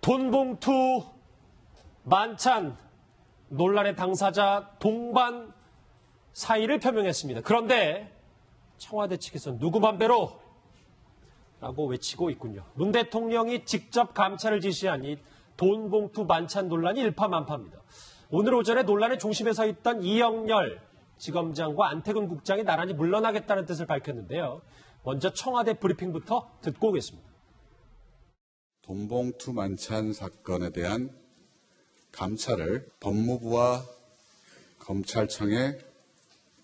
돈봉투 만찬 논란의 당사자 동반 사의를 표명했습니다. 그런데 청와대 측에서 누구 맘대로 라고 외치고 있군요. 문 대통령이 직접 감찰을 지시한 이 돈봉투 만찬 논란이 일파만파입니다. 오늘 오전에 논란의 중심에 서 있던 이영렬 지검장과 안태근 국장이 나란히 물러나겠다는 뜻을 밝혔는데요. 먼저 청와대 브리핑부터 듣고 오겠습니다. 돈봉투 만찬 사건에 대한 감찰을 법무부와 검찰청에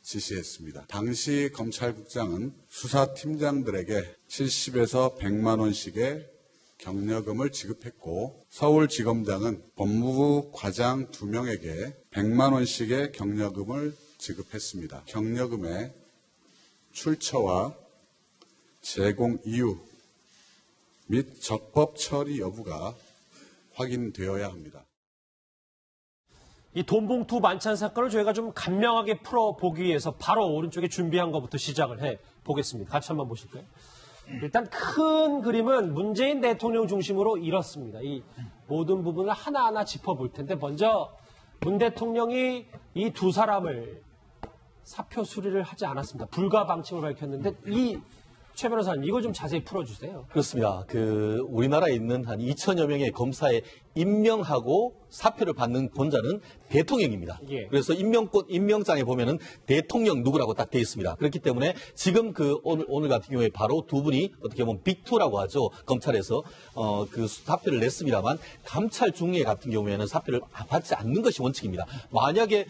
지시했습니다. 당시 검찰국장은 수사팀장들에게 70에서 100만 원씩의 경력금을 지급했고 서울지검장은 법무부 과장 2명에게 100만 원씩의 경력금을 지급했습니다. 경력금의 출처와 제공 이유 및 적법 처리 여부가 확인되어야 합니다. 이 돈봉투 만찬 사건을 저희가 좀 간명하게 풀어보기 위해서 바로 오른쪽에 준비한 것부터 시작을 해보겠습니다. 같이 한번 보실까요? 일단 큰 그림은 문재인 대통령 중심으로 이렇습니다. 이 모든 부분을 하나하나 짚어볼 텐데 먼저 문 대통령이 이 두 사람을 사표 수리를 하지 않았습니다. 불가 방침을 밝혔는데 이 최 변호사님 이거 좀 자세히 풀어주세요. 그렇습니다. 우리나라에 있는 한 2천여 명의 검사에 임명하고 사표를 받는 권자는 대통령입니다. 예. 그래서 임명장에 보면은 대통령 누구라고 딱 되어 있습니다. 그렇기 때문에 지금 오늘 같은 경우에 바로 두 분이 어떻게 보면 빅2라고 하죠. 검찰에서 사표를 냈습니다만 감찰 중에 같은 경우에는 사표를 받지 않는 것이 원칙입니다. 만약에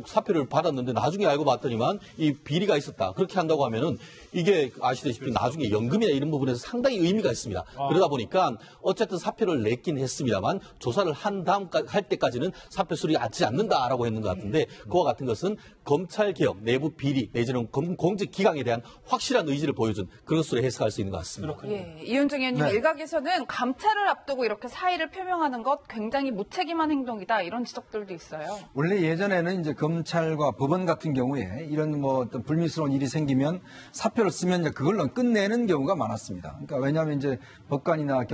사표를 받았는데 나중에 알고 봤더니만 이 비리가 있었다. 그렇게 한다고 하면은 이게 아시다시피 나중에 연금이나 이런 부분에서 상당히 의미가 있습니다. 그러다 보니까 어쨌든 사표를 냈긴 했습니다만 조사를 할 때까지는 사표 수리하지 않는다라고 했는 것 같은데 그와 같은 것은 검찰개혁, 내부 비리 내지는 공직기강에 대한 확실한 의지를 보여준 그런 것으로 해석할 수 있는 것 같습니다. 예, 이현정 의원님 네. 일각에서는 감찰을 앞두고 이렇게 사의를 표명하는 것 굉장히 무책임한 행동이다 이런 지적들도 있어요. 원래 예전에는 이제 검찰과 법원 같은 경우에 이런 어떤 불미스러운 일이 생기면 사표를 쓰면 이제 그걸로 끝내는 경우가 많았습니다. 그러니까 왜냐하면 이제 법관이나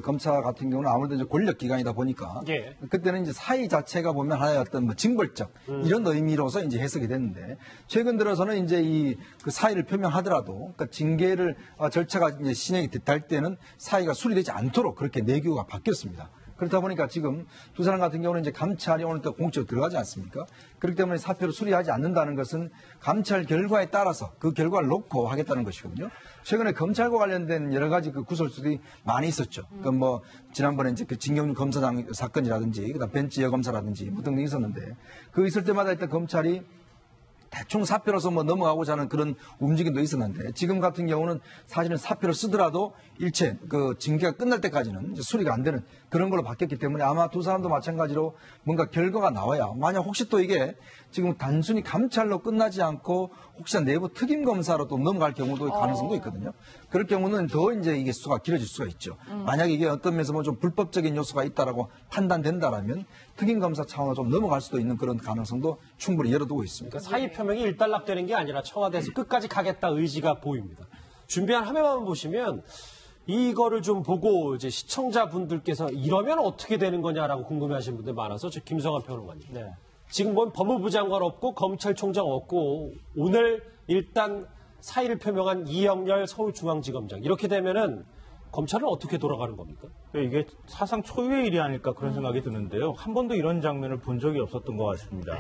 검사 같은 경우는 아무래도 이제 권력기관이다 보니까 예. 그때는 이제 사의 자체가 보면 하나의 어떤 징벌적 이런 의미로서 이제 해석이 됐는데 최근 들어서는 이제 그 사의를 표명하더라도 그러니까 징계를 절차가 이제 진행이 됐을 때는 사의가 수리되지 않도록 그렇게 내규가 바뀌었습니다. 그렇다 보니까 지금 두 사람 같은 경우는 이제 감찰이 오늘 또 공적으로 들어가지 않습니까? 그렇기 때문에 사표를 수리하지 않는다는 것은 감찰 결과에 따라서 그 결과를 놓고 하겠다는 것이거든요. 최근에 검찰과 관련된 여러 가지 그 구설수들이 많이 있었죠. 그러니까 지난번에 이제 그 진경준 검사장 사건이라든지 그다음 벤츠 여검사라든지 뭐 등등 있었는데 그 있을 때마다 일단 검찰이 대충 사표로서 넘어가고자 하는 그런 움직임도 있었는데 지금 같은 경우는 사실은 사표를 쓰더라도 일체 그 징계가 끝날 때까지는 이제 수리가 안 되는 그런 걸로 바뀌었기 때문에 아마 두 사람도 마찬가지로 뭔가 결과가 나와야 만약 혹시 또 이게 지금 단순히 감찰로 끝나지 않고 혹시나 내부 특임 검사로 또 넘어갈 경우도 가능성도 있거든요. 그럴 경우는 더 이제 이게 수가 길어질 수가 있죠. 만약 이게 어떤 면에서 좀 불법적인 요소가 있다라고 판단된다라면 특임 검사 차원으로 좀 넘어갈 수도 있는 그런 가능성도 충분히 열어두고 있습니다. 그러니까 사의 표명이 일단락되는 게 아니라 청와대에서 끝까지 가겠다 의지가 보입니다. 준비한 화면만 보시면 이거를 좀 보고 이제 시청자분들께서 이러면 어떻게 되는 거냐라고 궁금해하시는 분들 많아서 저 김성환 평론가님. 네. 지금 법무부 장관 없고 검찰총장 없고 오늘 일단 사의를 표명한 이영렬 서울중앙지검장 이렇게 되면은 검찰은 어떻게 돌아가는 겁니까? 이게 사상 초유의 일이 아닐까 그런 생각이 드는데요. 한 번도 이런 장면을 본 적이 없었던 것 같습니다.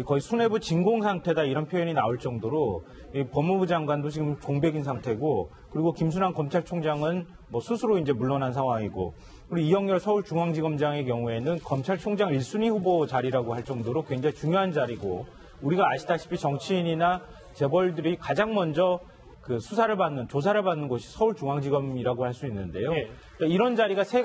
거의 수뇌부 진공 상태다 이런 표현이 나올 정도로 법무부 장관도 지금 공백인 상태고 그리고 김순환 검찰총장은 스스로 이제 물러난 상황이고 그리고 이영렬 서울중앙지검장의 경우에는 검찰총장 1순위 후보 자리라고 할 정도로 굉장히 중요한 자리고 우리가 아시다시피 정치인이나 재벌들이 가장 먼저 그 수사를 받는, 조사를 받는 곳이 서울중앙지검이라고 할 수 있는데요. 네. 그러니까 이런 자리가 세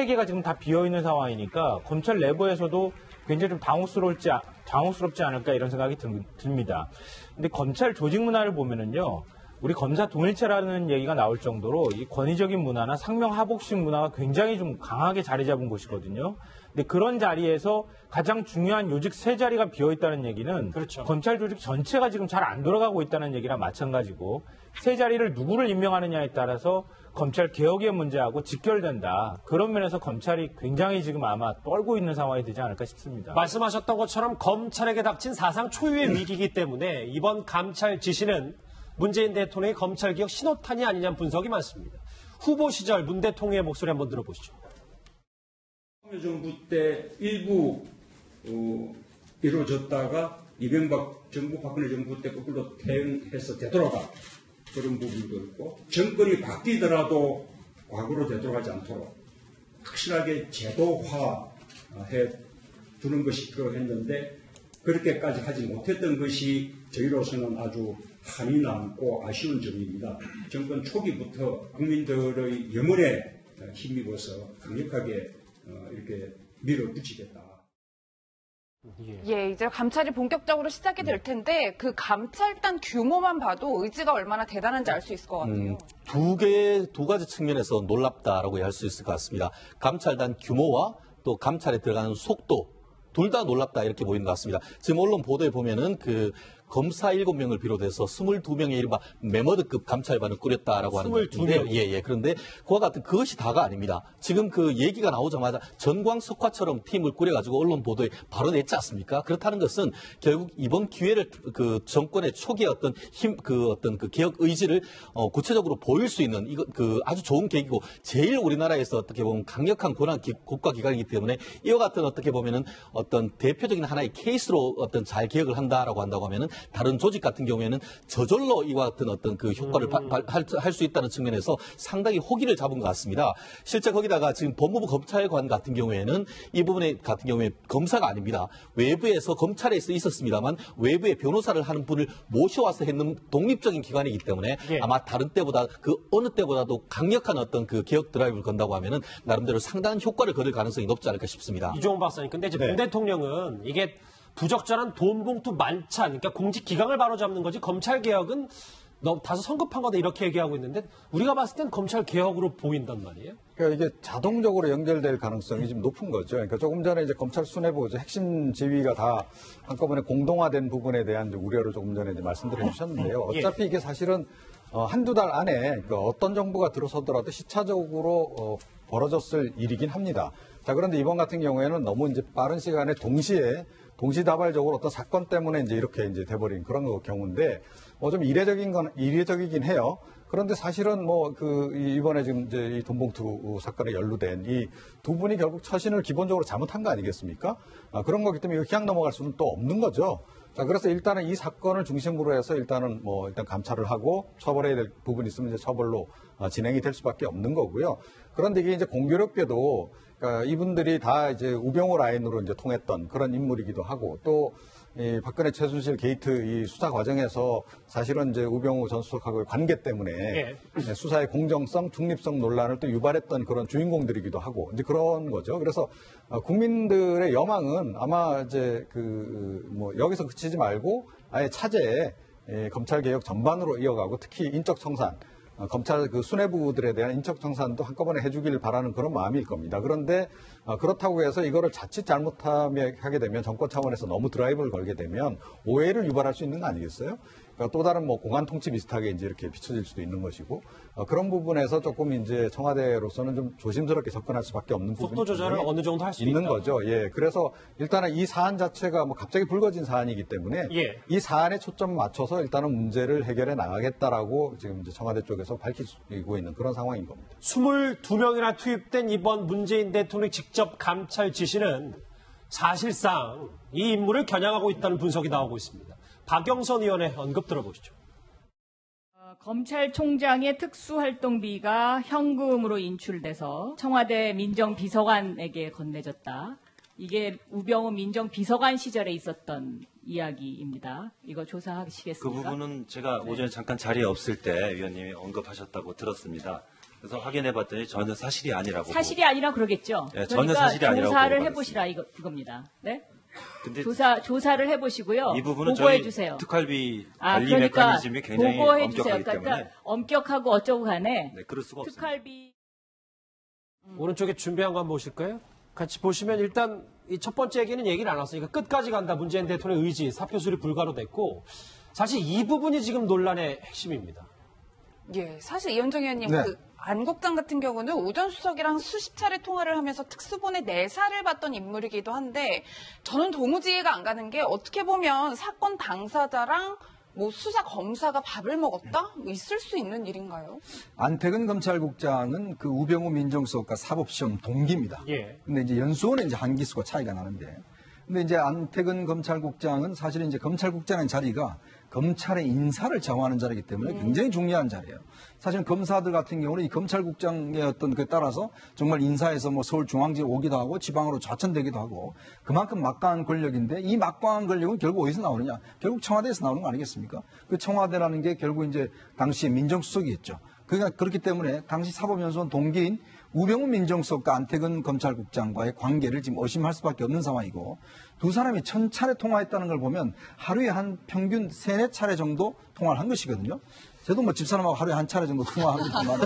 개가 지금 다 비어있는 상황이니까 검찰 내부에서도 굉장히 좀 당혹스럽지 않을까 이런 생각이 듭니다. 근데 검찰 조직 문화를 보면은요, 우리 검사 동일체라는 얘기가 나올 정도로 이 권위적인 문화나 상명하복식 문화가 굉장히 좀 강하게 자리 잡은 곳이거든요. 근데 그런 자리에서 가장 중요한 요직 3자리가 비어있다는 얘기는 그렇죠. 검찰 조직 전체가 지금 잘 안 돌아가고 있다는 얘기랑 마찬가지고 3자리를 누구를 임명하느냐에 따라서 검찰 개혁의 문제하고 직결된다. 그런 면에서 검찰이 굉장히 지금 아마 떨고 있는 상황이 되지 않을까 싶습니다. 말씀하셨던 것처럼 검찰에게 닥친 사상 초유의 위기이기 때문에 이번 감찰 지시는 문재인 대통령의 검찰개혁 신호탄이 아니냐는 분석이 많습니다. 후보 시절 문 대통령의 목소리 한번 들어보시죠. 정부 때 일부 이루어졌다가 이명박 정부, 박근혜 정부 때 거꾸로 퇴행해서 되돌아가 그런 부분도 있고 정권이 바뀌더라도 과거로 되돌아가지 않도록 확실하게 제도화해 두는 것이 필요했는데 그렇게까지 하지 못했던 것이 저희로서는 아주 한이 남고 아쉬운 점입니다. 정권 초기부터 국민들의 염원에 힘입어서 강력하게 이렇게 밀어붙이겠다. 예, 이제 감찰이 본격적으로 시작이 될 텐데 그 감찰단 규모만 봐도 의지가 얼마나 대단한지 알 수 있을 것 같아요. 두 가지 측면에서 놀랍다라고 할 수 있을 것 같습니다. 감찰단 규모와 또 감찰에 들어가는 속도 둘 다 놀랍다 이렇게 보이는 것 같습니다. 지금 언론 보도에 보면은 그 검사 7명을 비롯해서 22명의 이른바 메머드급 감찰반을 꾸렸다라고 하는 건데요. 예. 그런데 그와 같은 그것이 다가 아닙니다. 지금 그 얘기가 나오자마자 전광석화처럼 팀을 꾸려가지고 언론 보도에 바로 냈지 않습니까? 그렇다는 것은 결국 이번 기회를 그 정권의 초기의 어떤 어떤 개혁 의지를 구체적으로 보일 수 있는 이거 그 아주 좋은 계기고 제일 우리나라에서 어떻게 보면 강력한 권한 국가기관이기 때문에 이와 같은 어떻게 보면은 어떤 대표적인 하나의 케이스로 어떤 잘 개혁을 한다라고 한다고 하면은 다른 조직 같은 경우에는 저절로 이와 같은 어떤 그 효과를 할 수 있다는 측면에서 상당히 호기를 잡은 것 같습니다. 실제 거기다가 지금 법무부 검찰관 같은 경우에는 이 부분에 같은 경우에 검사가 아닙니다. 외부에서 검찰에서 있었습니다만 외부에 변호사를 하는 분을 모셔와서 했는 독립적인 기관이기 때문에 아마 다른 때보다 그 어느 때보다도 강력한 어떤 그 개혁 드라이브를 건다고 하면은 나름대로 상당한 효과를 거둘 가능성이 높지 않을까 싶습니다. 이종훈 박사님, 근데 이제 문 대통령은 이게 부적절한 돈 봉투 만찬, 그러니까 공직 기강을 바로잡는 거지 검찰 개혁은 너무 다소 성급한 거다 이렇게 얘기하고 있는데 우리가 봤을 땐 검찰 개혁으로 보인단 말이에요. 그러니까 이게 자동적으로 연결될 가능성이 좀 높은 거죠. 그러니까 조금 전에 이제 검찰 수뇌부 핵심 지위가 다 한꺼번에 공동화된 부분에 대한 우려를 조금 전에 이제 말씀드려 주셨는데요. 어차피 이게 사실은 한두 달 안에 그러니까 어떤 정부가 들어서더라도 시차적으로 벌어졌을 일이긴 합니다. 자, 그런데 이번 같은 경우에는 너무 이제 빠른 시간에 동시다발적으로 어떤 사건 때문에 이제 이렇게 이제 돼버린 그런 경우인데, 좀 이례적이긴 해요. 그런데 사실은 이번에 지금 이제 이 돈봉투 사건에 연루된 이 두 분이 결국 처신을 기본적으로 잘못한 거 아니겠습니까? 그런 거기 때문에 이거 그냥 넘어갈 수는 또 없는 거죠. 자, 그래서 일단은 이 사건을 중심으로 해서 일단 감찰을 하고 처벌해야 될 부분이 있으면 이제 처벌로 진행이 될 수밖에 없는 거고요. 그런데 이게 이제 공교롭게도 그러니까 이분들이 다 이제 우병우 라인으로 이제 통했던 그런 인물이기도 하고 또 이 박근혜 최순실 게이트 이 수사 과정에서 사실은 이제 우병우 전 수석하고의 관계 때문에 수사의 공정성, 중립성 논란을 또 유발했던 그런 주인공들이기도 하고 이제 그런 거죠. 그래서 국민들의 여망은 아마 이제 여기서 그치지 말고 아예 차제에 검찰 개혁 전반으로 이어가고 특히 인적 청산, 검찰 수뇌부들에 대한 인적 청산도 한꺼번에 해주길 바라는 그런 마음일 겁니다. 그런데 그렇다고 해서 이거를 자칫 잘못하게 되면 정권 차원에서 너무 드라이브를 걸게 되면 오해를 유발할 수 있는 거 아니겠어요? 그러니까 또 다른 공안 통치 비슷하게 이제 이렇게 비춰질 수도 있는 것이고 그런 부분에서 조금 이제 청와대로서는 좀 조심스럽게 접근할 수밖에 없는 부분이 속도 조절을 어느 정도 할 수 있는 있다. 거죠. 예, 그래서 일단은 이 사안 자체가 갑자기 불거진 사안이기 때문에 이 사안에 초점 맞춰서 일단은 문제를 해결해 나가겠다라고 지금 이제 청와대 쪽에서 밝히고 있는 그런 상황인 겁니다. 22명이나 투입된 이번 문재인 대통령 직접 감찰 지시는 사실상 이 임무를 겨냥하고 있다는 분석이 나오고 있습니다. 박영선 의원의 언급 들어보시죠. 검찰총장의 특수활동비가 현금으로 인출돼서 청와대 민정비서관에게 건네졌다. 이게 우병우 민정비서관 시절에 있었던 이야기입니다. 이거 조사하시겠습니까? 그 부분은 제가 오전에 잠깐 자리에 없을 때 위원님이 언급하셨다고 들었습니다. 그래서 확인해봤더니 전혀 사실이 아니라고. 사실이 아니라 그러겠죠. 네, 그러니까 전혀 사실이 아니라고. 조사를 해보시라 이겁니다. 네? 근데 조사를 해보시고요. 이 부분은 보고해 저희 주세요. 특활비 관리 그러니까 메커니즘이 굉장히 보고해 주세요. 엄격하기 때문에 그러니까 엄격하고 어쩌고 간에 네, 그럴 수가 없습니다. 특활비 오른쪽에 준비한 거 한번 보실까요? 같이 보시면 일단 이 첫 번째 얘기는 얘기를 안 왔으니까 끝까지 간다. 문재인 대통령의 의지, 사표 수립 불가로 됐고 사실 이 부분이 지금 논란의 핵심입니다. 예, 사실 이현정 의원님 네. 그 안 국장 같은 경우는 오 전 수석이랑 수십 차례 통화를 하면서 특수본의 내사를 받던 인물이기도 한데 저는 도무지 이해가 안 가는 게 어떻게 보면 사건 당사자랑 뭐 수사 검사가 밥을 먹었다? 뭐 있을 수 있는 일인가요? 안태근 검찰국장은 그 우병우 민정수석과 사법시험 동기입니다. 예. 근데 이제 연수원은 이제 한 기수가 차이가 나는데. 근데 이제 안태근 검찰국장은 사실은 이제 검찰국장의 자리가 검찰의 인사를 좌우하는 자리이기 때문에 굉장히 중요한 자리예요. 사실 검사들 같은 경우는 이 검찰국장의 어떤 그에 따라서 정말 인사에서 뭐 서울중앙지에 오기도 하고 지방으로 좌천되기도 하고 그만큼 막강한 권력인데 이 막강한 권력은 결국 어디서 나오느냐? 결국 청와대에서 나오는 거 아니겠습니까? 그 청와대라는 게 결국 이제 당시에 민정수석이었죠. 그러니까 그렇기 때문에 당시 사법연수원 동기인 우병우 민정수석과 안태근 검찰국장과의 관계를 지금 의심할 수밖에 없는 상황이고 두 사람이 1000차례 통화했다는 걸 보면 하루에 한 평균 3-4차례 정도 통화를 한 것이거든요. 저도 뭐 집사람하고 하루에 한 차례 정도 통화하지만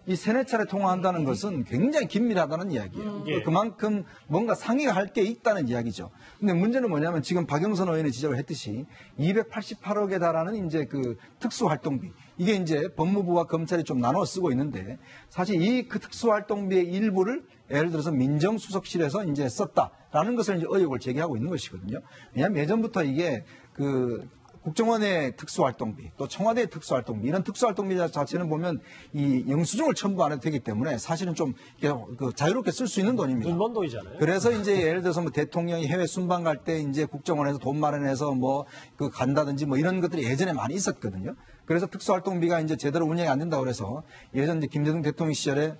이 3-4차례 통화한다는 것은 굉장히 긴밀하다는 이야기예요. 예. 그만큼 뭔가 상의가 할 게 있다는 이야기죠. 근데 문제는 뭐냐면 지금 박영선 의원이 지적을 했듯이 288억에 달하는 이제 그 특수활동비 이게 이제 법무부와 검찰이 좀 나눠 쓰고 있는데 사실 이 그 특수활동비의 일부를 예를 들어서 민정수석실에서 이제 썼다라는 것을 이제 의혹을 제기하고 있는 것이거든요. 왜냐하면 예전부터 이게 그 국정원의 특수활동비, 또 청와대의 특수활동비, 이런 특수활동비 자체는 보면 이 영수증을 첨부 안 해도 되기 때문에 사실은 좀 그 자유롭게 쓸 수 있는 돈입니다. 눈먼 돈이잖아요. 그래서 이제 예를 들어서 뭐 대통령이 해외 순방 갈 때 이제 국정원에서 돈 마련해서 뭐 그 간다든지 뭐 이런 것들이 예전에 많이 있었거든요. 그래서 특수활동비가 이제 제대로 운영이 안 된다고 그래서 예전 이제 김대중 대통령 시절에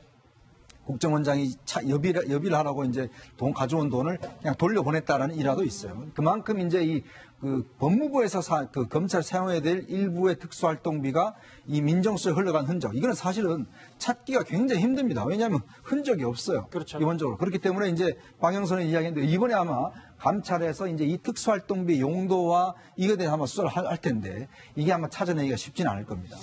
국정원장이 여비를 하라고 이제 돈 가져온 돈을 그냥 돌려보냈다라는 일화도 있어요. 그만큼 이제 이 그 법무부에서 그 검찰 사용해야 될 일부의 특수활동비가 이 민정수에 흘러간 흔적. 이거는 사실은 찾기가 굉장히 힘듭니다. 왜냐하면 흔적이 없어요. 그렇죠. 기본적으로. 그렇기 때문에 이제 박영선의 이야기인데 이번에 아마 감찰에서 이제 이 특수활동비 용도와 이거에 대해서 아마 수사를 할 텐데 이게 아마 찾아내기가 쉽지는 않을 겁니다.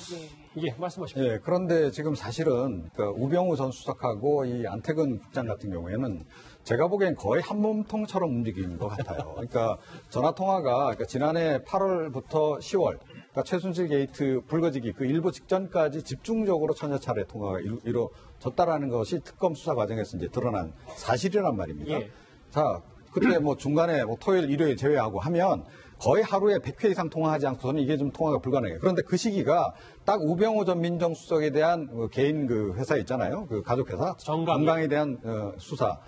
예, 말씀하십시오. 예, 그런데 지금 사실은 그 우병우 전 수석하고 이 안태근 국장 같은 경우에는 제가 보기엔 거의 한 몸통처럼 움직이는 것 같아요. 그러니까 전화 통화가 그러니까 지난해 8월부터 10월, 그러니까 최순실 게이트 불거지기 그 일부 직전까지 집중적으로 천여 차례 통화가 이루어졌다라는 것이 특검 수사 과정에서 이제 드러난 사실이란 말입니다. 예. 자, 그때 뭐 중간에 뭐 토요일, 일요일 제외하고 하면 거의 하루에 100회 이상 통화하지 않고서는 이게 좀 통화가 불가능해요. 그런데 그 시기가 딱 우병우 전 민정수석에 대한 개인 그 회사 있잖아요. 그 가족회사. 정강에 대한 조사.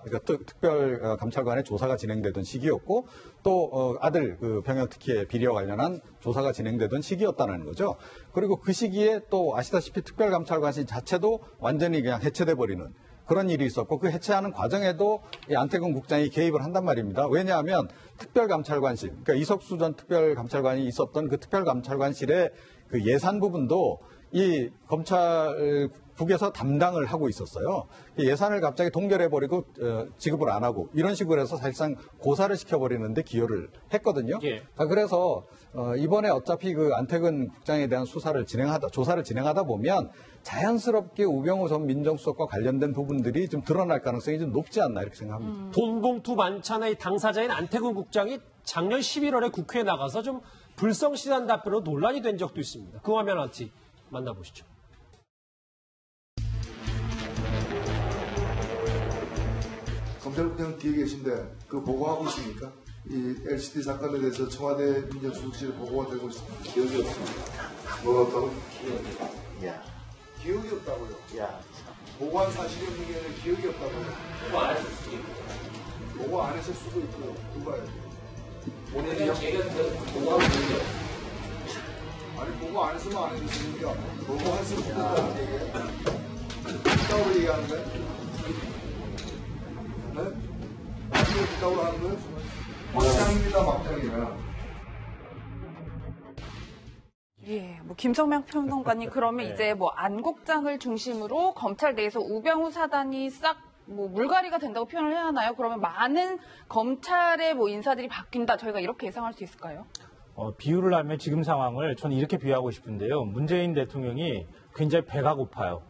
그러니까 특별 감찰관의 조사가 진행되던 시기였고 또 아들 그 병역 특혜 비리와 관련한 조사가 진행되던 시기였다는 거죠. 그리고 그 시기에 또 아시다시피 특별 감찰관실 자체도 완전히 그냥 해체돼 버리는 그런 일이 있었고 그 해체하는 과정에도 이 안태근 국장이 개입을 한단 말입니다. 왜냐하면 특별감찰관실, 그러니까 이석수 전 특별감찰관이 있었던 그 특별감찰관실의 그 예산 부분도 이 검찰국에서 담당을 하고 있었어요. 예산을 갑자기 동결해버리고 지급을 안 하고 이런 식으로 해서 사실상 고사를 시켜버리는데 기여를 했거든요. 예. 그래서 이번에 어차피 그 안태근 국장에 대한 조사를 진행하다 보면 자연스럽게 우병우 전 민정수석과 관련된 부분들이 좀 드러날 가능성이 좀 높지 않나 이렇게 생각합니다. 돈봉투 만찬의 당사자인 안태근 국장이 작년 11월에 국회에 나가서 좀 불성실한 답변으로 논란이 된 적도 있습니다. 그 화면 같이 만나보시죠. 검찰국장 뒤에 계신데 그 보고하고 있습니까? 이 LCT 사건에 대해서 청와대 민정수석실 보고가 되고 있습니다. 기억이 없습니다. 뭐가 없다고? 기억이 없다고요? 보고한 사실이 없는 게 아니라 기억이 없다고요? 보고 안 했을 수도 있고. 보고 안 했을 수도 있고요. 누가요? 본인이 보고하고 있는데. 아니 보고 안 했으면 안 했으니까 보고했을 수도 있다는 얘기예요. 있다고 얘기하는 거예요? 네? 있다고 하는 거예요? 막장입니다, 막장이야. 예, 뭐 김성명 평론가님 그러면 이제 뭐 안 국장을 중심으로 검찰 내에서 우병우 사단이 싹 뭐 물갈이가 된다고 표현을 해야 하나요? 그러면 많은 검찰의 뭐 인사들이 바뀐다. 저희가 이렇게 예상할 수 있을까요? 비유를 하면 지금 상황을 저는 이렇게 비유하고 싶은데요. 문재인 대통령이 굉장히 배가 고파요.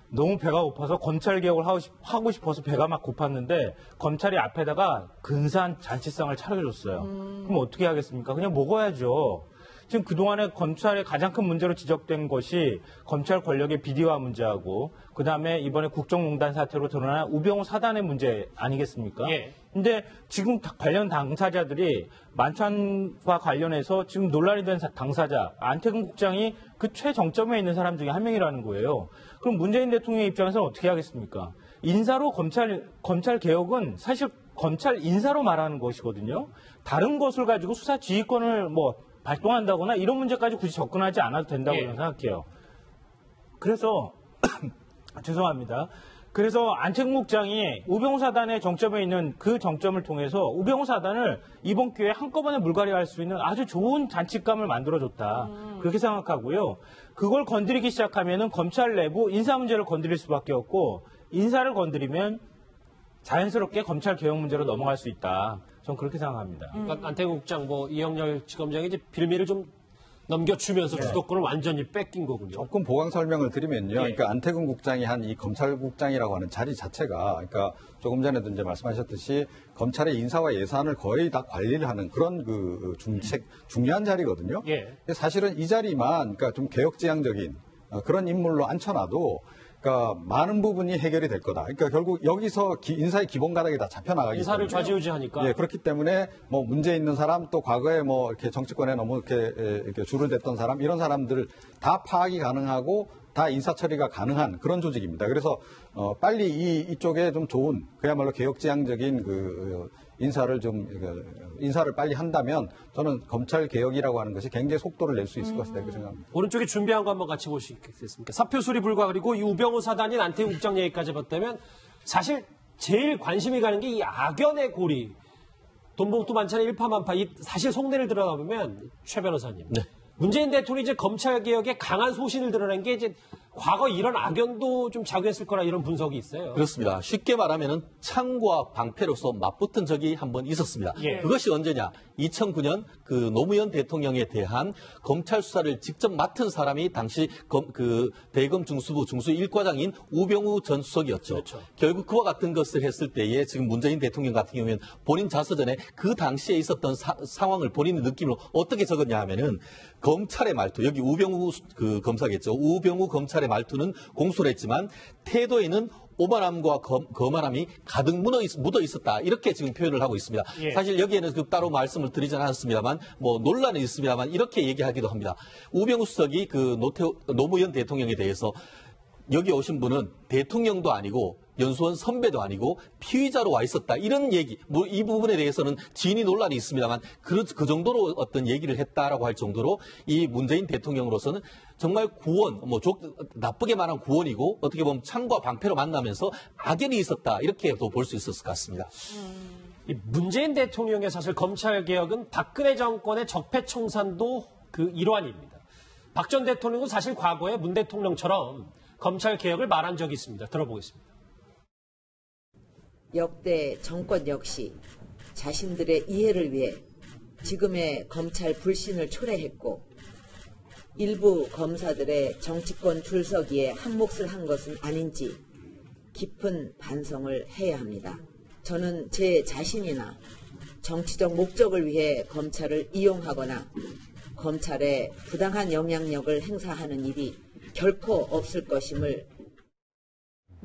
너무 배가 고파서 검찰 개혁을 하고 싶어서 배가 막 고팠는데 검찰이 앞에다가 근사한 잔치상을 차려줬어요. 그럼 어떻게 하겠습니까? 그냥 먹어야죠. 지금 그동안에 검찰의 가장 큰 문제로 지적된 것이 검찰 권력의 비리화 문제하고 그다음에 이번에 국정농단 사태로 드러난 우병우 사단의 문제 아니겠습니까? 예. 근데 지금 관련 당사자들이 만찬과 관련해서 지금 논란이 된 당사자 안태근 국장이 그 최정점에 있는 사람 중에 한 명이라는 거예요. 그럼 문재인 대통령의 입장에서는 어떻게 하겠습니까? 인사로 검찰 개혁은 사실 검찰 인사로 말하는 것이거든요. 다른 것을 가지고 수사 지휘권을 발동한다거나 이런 문제까지 굳이 접근하지 않아도 된다고 저는 생각해요. 그래서 죄송합니다. 그래서 안태근 국장이 우병우 사단의 정점에 있는 그 정점을 통해서 우병우 사단을 이번 기회에 한꺼번에 물갈이할 수 있는 아주 좋은 잔치감을 만들어줬다. 그렇게 생각하고요. 그걸 건드리기 시작하면은 검찰 내부 인사 문제를 건드릴 수밖에 없고 인사를 건드리면 자연스럽게 검찰 개혁 문제로 넘어갈 수 있다. 저는 그렇게 생각합니다. 그러니까 안태근 국장, 이영렬 지검장이 이제 빌미를 좀 넘겨주면서 주도권을 완전히 뺏긴 거군요. 조금 보강 설명을 드리면요. 예. 그러니까 안태근 국장이 한 이 검찰국장이라고 하는 자리 자체가, 그러니까 조금 전에도 이제 말씀하셨듯이 검찰의 인사와 예산을 거의 다 관리를 하는 그런 중요한 자리거든요. 예. 사실은 이 자리만, 그러니까 좀 개혁지향적인 그런 인물로 앉혀놔도 그러니까 많은 부분이 해결이 될 거다. 그러니까 결국 여기서 인사의 기본 가닥이 다 잡혀나가기 인사를 때문에. 좌지우지하니까. 예, 그렇기 때문에 문제 있는 사람 또 과거에 이렇게 정치권에 너무 이렇게 줄을 댔던 사람 이런 사람들을 다 파악이 가능하고 다 인사 처리가 가능한 그런 조직입니다. 그래서 빨리 이쪽에 좀 좋은 그야말로 개혁지향적인 인사를 빨리 한다면 저는 검찰 개혁이라고 하는 것이 굉장히 속도를 낼 수 있을 것이다 이렇게 생각합니다. 오른쪽에 준비한 거 한번 같이 보시겠습니까? 사표 수리 불가 그리고 이 우병우 사단인 안태근 국장 얘기까지 봤다면 사실 제일 관심이 가는 게 이 악연의 고리. 돈봉투 만찬의 일파만파. 사실 속내를 들어가보면 최 변호사님. 네. 문재인 대통령이 이제 검찰 개혁에 강한 소신을 드러낸 게 이제 과거 이런 악연도 좀 작용했을 거라 이런 분석이 있어요. 그렇습니다. 쉽게 말하면은 창과 방패로서 맞붙은 적이 한번 있었습니다. 예. 그것이 언제냐? 2009년 그 노무현 대통령에 대한 검찰 수사를 직접 맡은 사람이 당시 대검 중수부 중수 1과장인 우병우 전 수석이었죠. 그렇죠. 결국 그와 같은 것을 했을 때에 지금 문재인 대통령 같은 경우에는 본인 자서전에 그 당시에 있었던 상황을 본인의 느낌으로 어떻게 적었냐 하면은 검찰의 말투, 여기 우병우 검사겠죠. 우병우 검찰의 말투는 공손했지만 태도에는 오만함과 거만함이 가득 묻어 있었다. 이렇게 지금 표현을 하고 있습니다. 예. 사실 여기에는 따로 말씀을 드리지 않았습니다만 논란이 있습니다만 이렇게 얘기하기도 합니다. 우병우 수석이 노무현 대통령에 대해서 여기 오신 분은 대통령도 아니고 연수원 선배도 아니고 피의자로 와 있었다. 이런 얘기, 이 부분에 대해서는 진위 논란이 있습니다만 그 정도로 어떤 얘기를 했다라고 할 정도로 이 문재인 대통령으로서는 정말 구원, 나쁘게 말한 구원이고 어떻게 보면 창과 방패로 만나면서 악연이 있었다. 이렇게도 볼 수 있었을 것 같습니다. 이 문재인 대통령의 사실 검찰 개혁은 박근혜 정권의 적폐청산도 그 일환입니다. 박 전 대통령은 사실 과거에 문 대통령처럼 검찰 개혁을 말한 적이 있습니다. 들어보겠습니다. 역대 정권 역시 자신들의 이해를 위해 지금의 검찰 불신을 초래했고 일부 검사들의 정치권 줄서기에 한몫을 한 것은 아닌지 깊은 반성을 해야 합니다. 저는 제 자신이나 정치적 목적을 위해 검찰을 이용하거나 검찰에 부당한 영향력을 행사하는 일이 결코 없을 것임을.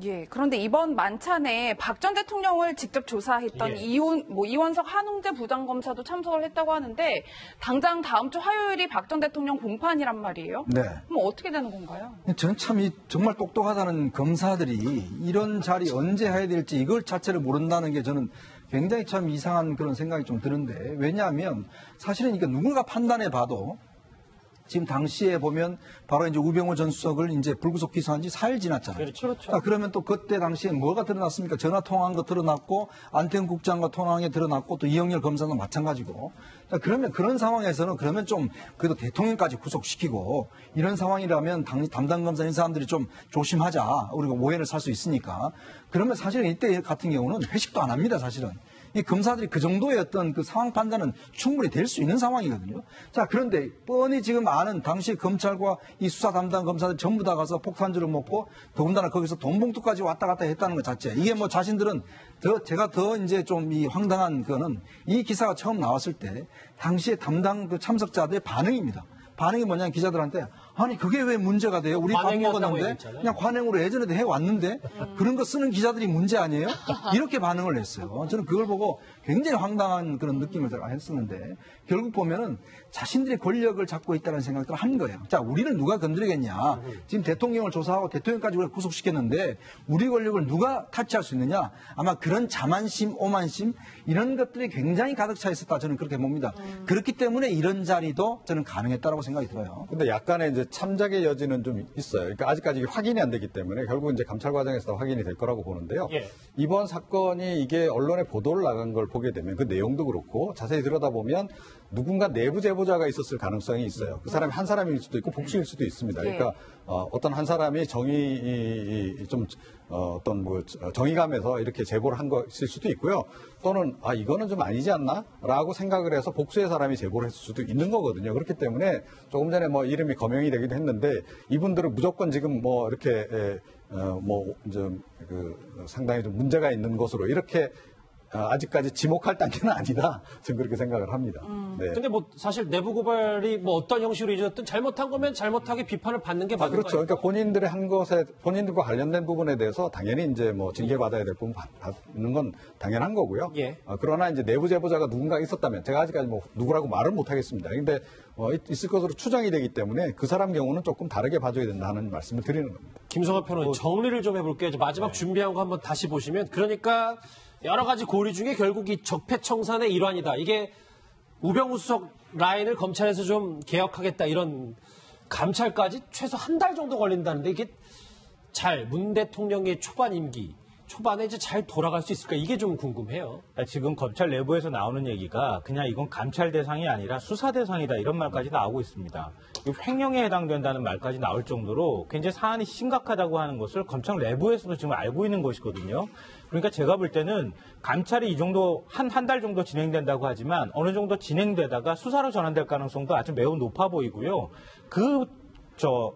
예, 그런데 이번 만찬에 박 전 대통령을 직접 조사했던 이원석 한웅재 부장검사도 참석을 했다고 하는데 당장 다음 주 화요일이 박 전 대통령 공판이란 말이에요. 네. 그럼 어떻게 되는 건가요? 저는 참 정말 똑똑하다는 검사들이 이런 자리 언제 해야 될지 이걸 자체를 모른다는 게 저는 굉장히 참 이상한 그런 생각이 좀 드는데 왜냐하면 사실은 이게 누군가 판단해 봐도 지금 당시에 보면 바로 이제 우병우 전 수석을 이제 불구속 기소한 지 4일 지났잖아요. 그렇죠. 자, 그러면 또 그때 당시에 뭐가 드러났습니까? 전화 통화한 거 드러났고, 안태근 국장과 통화한 게 드러났고, 또 이영렬 검사도 마찬가지고. 자, 그러면 그런 상황에서는 그러면 좀 그래도 대통령까지 구속시키고 이런 상황이라면 담당 검사인 사람들이 좀 조심하자. 우리가 오해를 살 수 있으니까. 그러면 사실은 이때 같은 경우는 회식도 안 합니다, 사실은. 이 검사들이 그 정도의 어떤 그 상황 판단은 충분히 될 수 있는 상황이거든요. 자, 그런데 뻔히 지금 아는 당시 검찰과 이 수사 담당 검사들 전부 다 가서 폭탄주를 먹고 더군다나 거기서 돈 봉투까지 왔다 갔다 했다는 것 자체. 이게 뭐 자신들은 제가 더 이제 좀 이 황당한 거는 이 기사가 처음 나왔을 때 당시에 담당 그 참석자들의 반응입니다. 반응이 뭐냐면 기자들한테 아니 그게 왜 문제가 돼요? 우리 밥 먹었는데 그냥 관행으로 예전에도 해왔는데 그런 거 쓰는 기자들이 문제 아니에요? 이렇게 반응을 했어요. 저는 그걸 보고 굉장히 황당한 그런 느낌을 했었는데 결국 보면은 자신들이 권력을 잡고 있다는 생각을 한 거예요. 자, 우리를 누가 건드리겠냐? 지금 대통령을 조사하고 대통령까지 우리가 구속시켰는데 우리 권력을 누가 타치할 수 있느냐? 아마 그런 자만심, 오만심 이런 것들이 굉장히 가득 차 있었다. 저는 그렇게 봅니다. 그렇기 때문에 이런 자리도 저는 가능했다라고 생각이 들어요. 근데 약간의 이제 참작의 여지는 좀 있어요. 그러니까 아직까지 확인이 안 되기 때문에 결국 이제 감찰 과정에서 확인이 될 거라고 보는데요. 예. 이번 사건이 이게 언론에 보도를 나간 걸 보게 되면 그 내용도 그렇고 자세히 들여다보면 누군가 내부 제보자가 있었을 가능성이 있어요. 그 사람이 한 사람일 수도 있고 복수일 수도 있습니다. 그러니까 어떤 한 사람이 어떤 뭐 정의감에서 이렇게 제보를 한 것일 수도 있고요. 또는 이거는 좀 아니지 않나라고 생각을 해서 복수의 사람이 제보를 했을 수도 있는 거거든요. 그렇기 때문에 조금 전에 뭐 이름이 거명이 되기도 했는데 이분들은 무조건 지금 뭐 이렇게 상당히 좀 문제가 있는 것으로 이렇게 아직까지 지목할 단계는 아니다. 저는 그렇게 생각을 합니다. 네. 근데 뭐 사실 내부 고발이 뭐 어떤 형식으로 이루어졌든 잘못한 거면 잘못하게 비판을 받는 게 맞는 그렇죠. 거예요. 그러니까 본인들의 한 것에 본인들과 관련된 부분에 대해서 당연히 이제 뭐 징계받아야 될 부분 받는 건 당연한 거고요. 예. 그러나 이제 내부 제보자가 누군가 있었다면 제가 아직까지 뭐 누구라고 말은 못 하겠습니다. 근데 있을 것으로 추정이 되기 때문에 그 사람 경우는 조금 다르게 봐줘야 된다는 말씀을 드리는 겁니다. 김성환 평론가님 정리를 좀 해볼게요. 마지막 준비한 거 한번 다시 보시면 그러니까 여러 가지 고리 중에 결국 이 적폐청산의 일환이다. 이게 우병우 수석 라인을 검찰에서 좀 개혁하겠다 이런 감찰까지 최소 한 달 정도 걸린다는데 이게 문 대통령의 초반 임기 초반에 이제 잘 돌아갈 수 있을까 이게 좀 궁금해요. 지금 검찰 내부에서 나오는 얘기가 그냥 이건 감찰 대상이 아니라 수사 대상이다 이런 말까지 나오고 있습니다. 횡령에 해당된다는 말까지 나올 정도로 굉장히 사안이 심각하다고 하는 것을 검찰 내부에서도 지금 알고 있는 것이거든요. 그러니까 제가 볼 때는 감찰이 이 정도 한 달 정도 진행된다고 하지만 어느 정도 진행되다가 수사로 전환될 가능성도 아주 매우 높아 보이고요.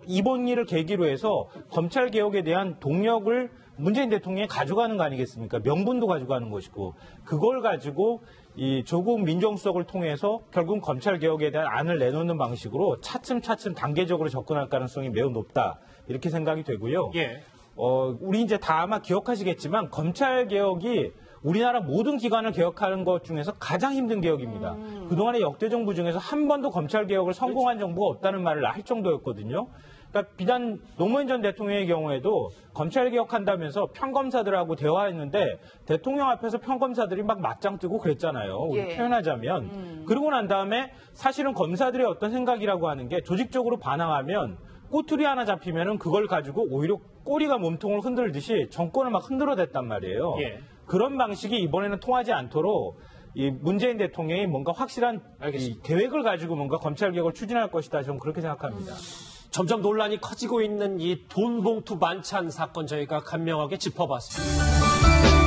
이번 일을 계기로 해서 검찰 개혁에 대한 동력을 문재인 대통령이 가져가는 거 아니겠습니까? 명분도 가져가는 것이고 그걸 가지고 이 조국 민정수석을 통해서 결국 검찰 개혁에 대한 안을 내놓는 방식으로 차츰차츰 단계적으로 접근할 가능성이 매우 높다 이렇게 생각이 되고요. 예. 우리 이제 다 아마 기억하시겠지만 검찰 개혁이 우리나라 모든 기관을 개혁하는 것 중에서 가장 힘든 개혁입니다. 그동안의 역대 정부 중에서 한 번도 검찰 개혁을 성공한 정부가 없다는 말을 할 정도였거든요. 그러니까 비단 노무현 전 대통령의 경우에도 검찰 개혁한다면서 평검사들하고 대화했는데 대통령 앞에서 평검사들이 막 맞짱 뜨고 그랬잖아요. 우리 표현하자면. 그러고 난 다음에 사실은 검사들의 어떤 생각이라고 하는 게 조직적으로 반항하면 꼬투리 하나 잡히면은 그걸 가지고 오히려 꼬리가 몸통을 흔들듯이 정권을 막 흔들어댔단 말이에요. 예. 그런 방식이 이번에는 통하지 않도록 이 문재인 대통령이 뭔가 확실한 이 계획을 가지고 뭔가 검찰 개혁을 추진할 것이다. 저는 그렇게 생각합니다. 점점 논란이 커지고 있는 이 돈 봉투 만찬 사건 저희가 간명하게 짚어봤습니다.